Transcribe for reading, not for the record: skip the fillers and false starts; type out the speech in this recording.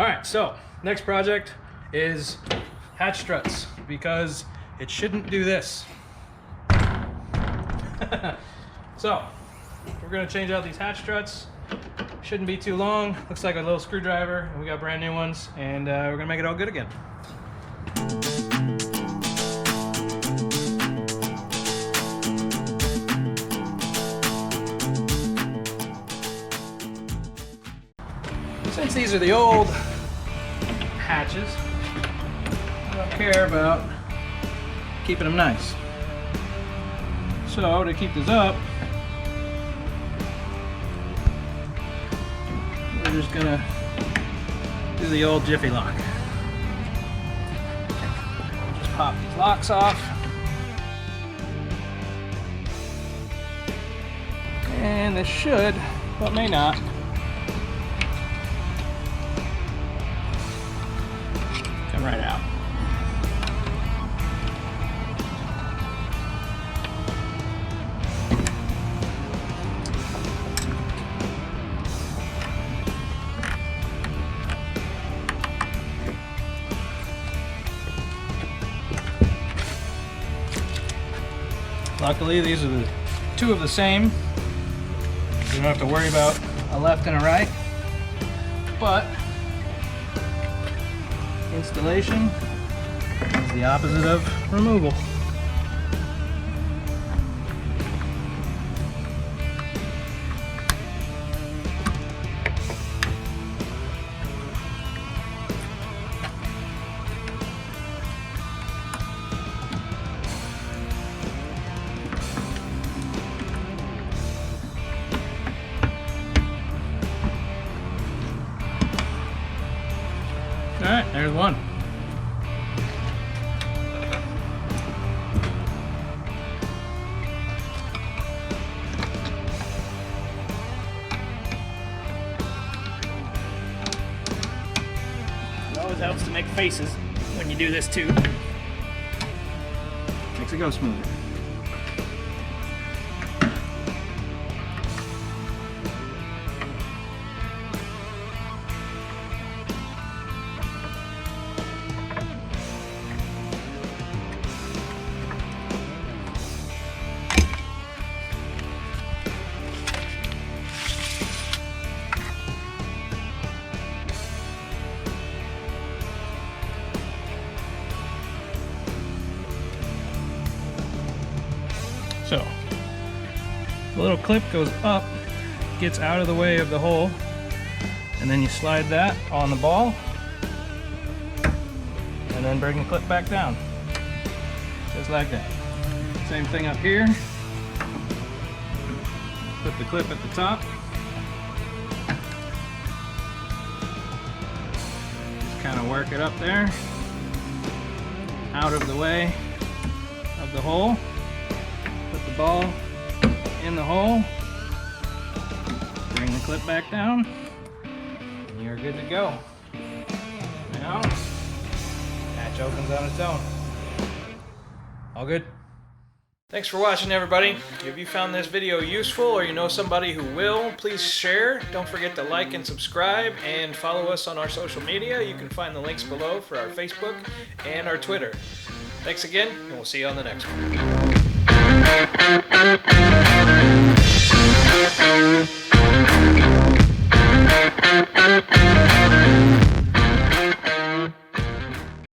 Alright, so next project is hatch struts, because it shouldn't do this. So we're going to change out these hatch struts. Shouldn't be too long. Looks like a little screwdriver, and we got brand new ones, and we're going to make it all good again. Since these are the old hatches, I don't care about keeping them nice. So to keep this up, we're just gonna do the old Jiffy lock. Just pop these locks off. And this should, but may not, come right out. Luckily, these are the two of the same. You don't have to worry about a left and a right. But installation is the opposite of removal. Alright, there's one. It always helps to make faces when you do this too. Makes it go smoother. So, the little clip goes up, gets out of the way of the hole, and then you slide that on the ball, and then bring the clip back down. Just like that. Same thing up here. Put the clip at the top. Just kind of work it up there, out of the way of the hole. Put the ball in the hole, bring the clip back down, and you're good to go. Now, hatch opens on its own. All good? Thanks for watching, everybody. If you found this video useful, or you know somebody who will, please share. Don't forget to like and subscribe, and follow us on our social media. You can find the links below for our Facebook and our Twitter. Thanks again, and we'll see you on the next one.